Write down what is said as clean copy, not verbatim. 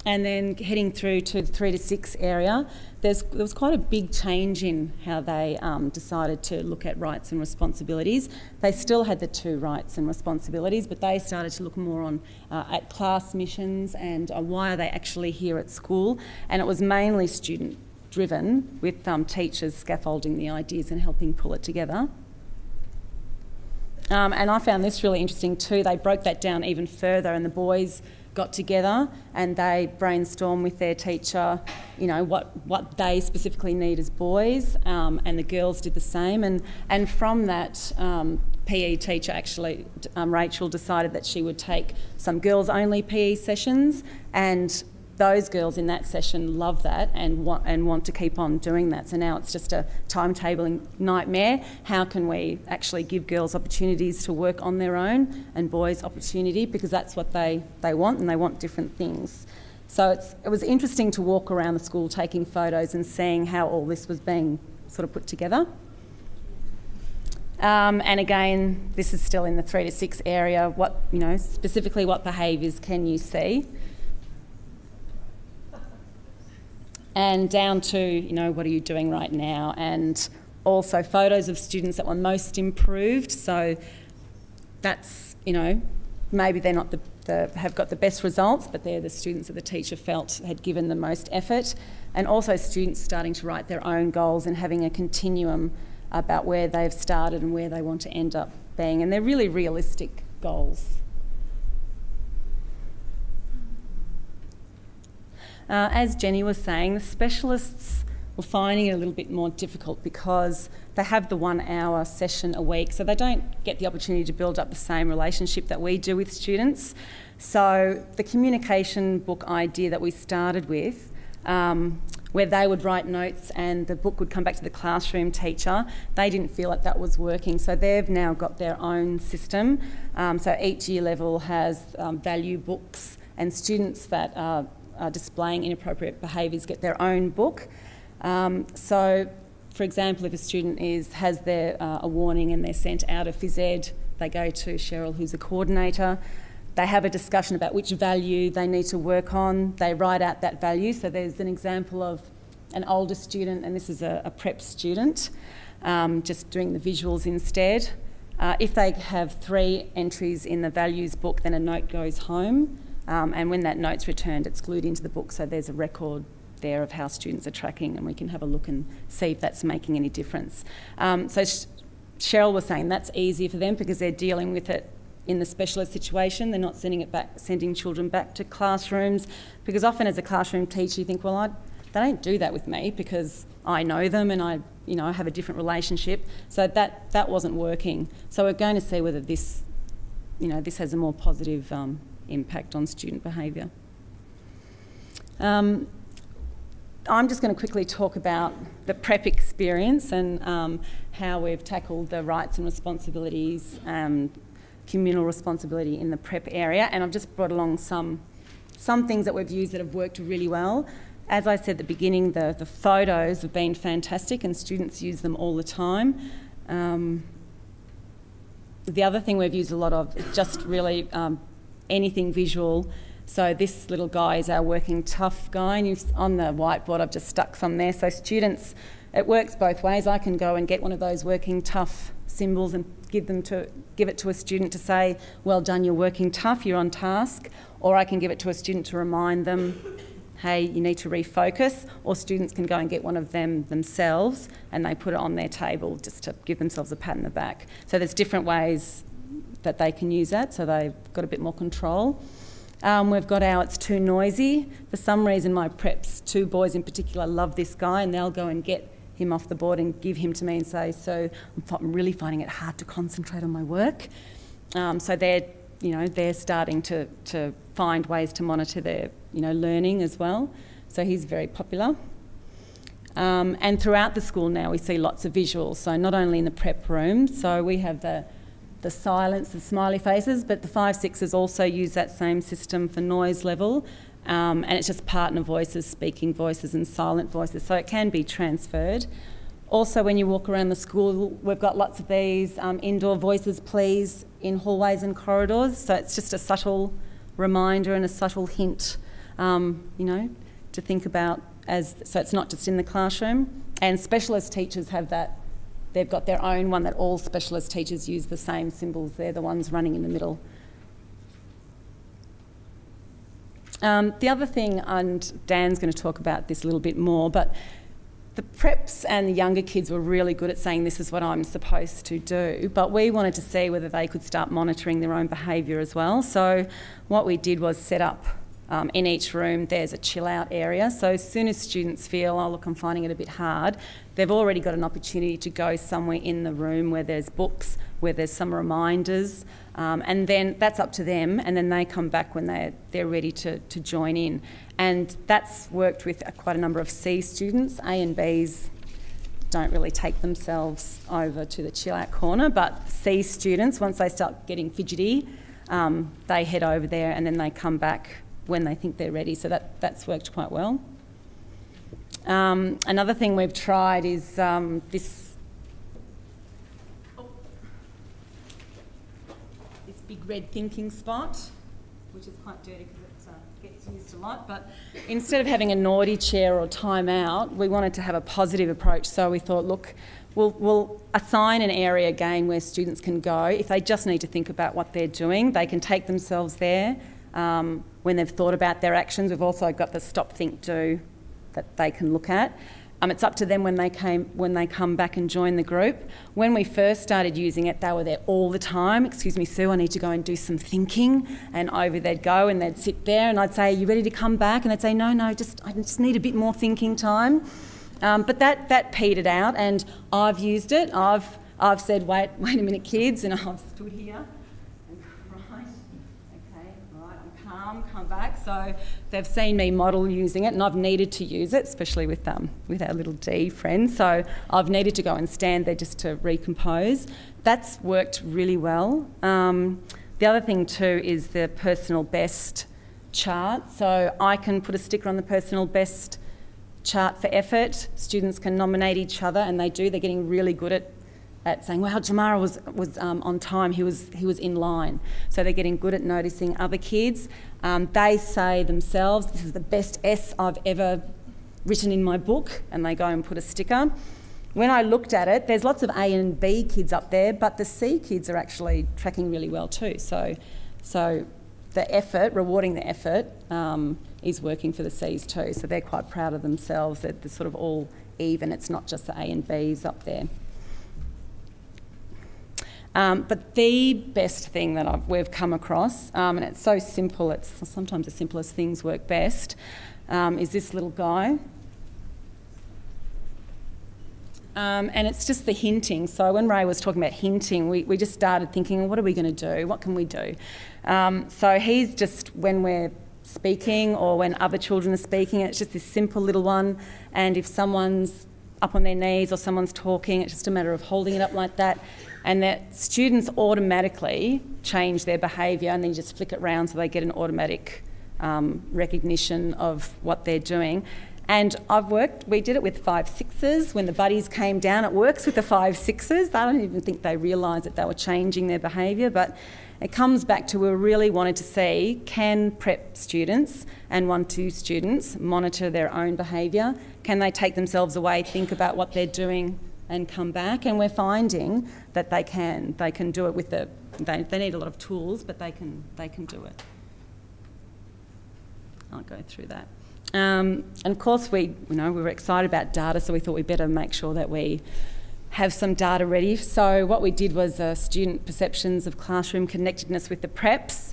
And then heading through to the 3 to 6 area, there was quite a big change in how they decided to look at rights and responsibilities. They still had the 2 rights and responsibilities, but they started to look more on at class missions and why are they actually here at school. And it was mainly student-driven, with teachers scaffolding the ideas and helping pull it together. And I found this really interesting too. They broke that down even further, and the boys got together and they brainstormed with their teacher, you know, what they specifically need as boys, and the girls did the same. And from that, PE teacher actually, Rachel, decided that she would take some girls-only PE sessions, and those girls in that session love that and want to keep on doing that. So now it's just a timetabling nightmare. How can we actually give girls opportunities to work on their own and boys opportunity, because that's what they want, and they want different things. So it was interesting to walk around the school taking photos and seeing how all this was being sort of put together. And again, this is still in the 3 to 6 area. Specifically what behaviours can you see? And down to, what are you doing right now? And also photos of students that were most improved. So that's, maybe they're not have got the best results, but they're the students that the teacher felt had given the most effort. And also students starting to write their own goals and having a continuum about where they've started and where they want to end up being. And they're really realistic goals. As Jenny was saying, the specialists were finding it a little bit more difficult because they have the 1 hour session a week, so they don't get the opportunity to build up the same relationship that we do with students. So the communication book idea that we started with, where they would write notes and the book would come back to the classroom teacher, they didn't feel like that was working, so they've now got their own system. So each year level has value books, and students that are displaying inappropriate behaviours get their own book. So, for example, if a student has a warning and they're sent out of phys ed, they go to Cheryl, who's a coordinator. They have a discussion about which value they need to work on. They write out that value. So there's an example of an older student, and this is a prep student, just doing the visuals instead. If they have 3 entries in the values book, then a note goes home. And when that note's returned, it's glued into the book, so there's a record there of how students are tracking, and we can have a look and see if that's making any difference. So Cheryl was saying that's easier for them because they're dealing with it in the specialist situation. They're not sending children back to classrooms, because often as a classroom teacher you think, well, they don't do that with me because I know them and I have a different relationship. So that wasn't working. So we're going to see whether this has a more positive impact on student behaviour. I'm just going to quickly talk about the prep experience and how we've tackled the rights and responsibilities, communal responsibility in the prep area, and I've just brought along some things that we've used that have worked really well. As I said at the beginning, the photos have been fantastic and students use them all the time. The other thing we've used a lot of is just really anything visual. So this little guy is our working tough guy, and on the whiteboard I've just stuck some there. So students, it works both ways. I can go and get one of those working tough symbols and give it to a student to say, well done, you're working tough, you're on task. Or I can give it to a student to remind them, hey, you need to refocus. Or students can go and get one of them themselves and they put it on their table just to give themselves a pat in the back. So there's different ways that they can use that, so they've got a bit more control. We've got it's too noisy. For some reason my preps, 2 boys in particular, love this guy, and they'll go and get him off the board and give him to me and say, so I'm really finding it hard to concentrate on my work. So they're starting to find ways to monitor their learning as well. So he's very popular. And throughout the school now we see lots of visuals, so not only in the prep room, so we have the silence, the smiley faces, but the 5-6s also use that same system for noise level, and it's just partner voices, speaking voices and silent voices, so it can be transferred. Also, when you walk around the school, we've got lots of these indoor voices please in hallways and corridors, so it's just a subtle reminder and a subtle hint you know, to think about so it's not just in the classroom. And specialist teachers have that. They've got their own one that all specialist teachers use the same symbols. They're the ones running in the middle. The other thing, and Dan's going to talk about this a little bit more, but the preps and the younger kids were really good at saying this is what I'm supposed to do, but we wanted to see whether they could start monitoring their own behaviour as well. So what we did was set up in each room there's a chill out area. So as soon as students feel, oh look, I'm finding it a bit hard, they've already got an opportunity to go somewhere in the room where there's books, where there's some reminders, and then that's up to them, and then they come back when they're ready to join in. And that's worked with quite a number of C students. A and Bs don't really take themselves over to the chill out corner, but C students, once they start getting fidgety, they head over there and then they come back when they think they're ready. So that's worked quite well. Another thing we've tried is this big red thinking spot, which is quite dirty because it gets used a lot. But instead of having a naughty chair or time out, we wanted to have a positive approach. So we thought, look, we'll assign an area again where students can go. If they just need to think about what they're doing, they can take themselves there. When they've thought about their actions, we've also got the stop, think, do that they can look at. It's up to them when they come back and join the group. When we first started using it, they were there all the time. Excuse me, Sue, I need to go and do some thinking. And over they'd go and they'd sit there and I'd say, are you ready to come back? And they'd say, no, I just need a bit more thinking time. But that petered out, and I've used it. I've said, wait a minute, kids, and I've stood here. Come back. So they've seen me model using it, and I've needed to use it, especially with our little D friend. So I've needed to go and stand there just to recompose. That's worked really well. The other thing too is the personal best chart. So I can put a sticker on the personal best chart for effort. Students can nominate each other, and they do. They're getting really good at saying, wow, Jamara was on time, he was in line. So they're getting good at noticing other kids. They say themselves, this is the best S I've ever written in my book, and they go and put a sticker. When I looked at it, there's lots of A and B kids up there, but the C kids are actually tracking really well too. So the effort, rewarding the effort, is working for the Cs too. So they're quite proud of themselves. They're sort of all even. It's not just the A and Bs up there. But the best thing that we've come across, and it's so simple, it's sometimes the simplest things work best, is this little guy. And it's just the hinting. So when Ray was talking about hinting, we just started thinking, well, what are we going to do? What can we do? So he's just, when we're speaking or when other children are speaking, it's just this simple little one. And if someone's up on their knees or someone's talking, it's just a matter of holding it up like that. And that students automatically change their behaviour, and then you just flick it round so they get an automatic recognition of what they're doing. And we did it with 5-6s. When the buddies came down, it works with the 5-6s. I don't even think they realised that they were changing their behaviour, but it comes back to we really wanted to see, can prep students and 1-2 students monitor their own behaviour? Can they take themselves away, think about what they're doing and come back? And we're finding that they can do it with they need a lot of tools, but they can do it. I'll go through that. And of course we were excited about data, so we thought we'd better make sure that we have some data ready. So what we did was student perceptions of classroom connectedness with the preps.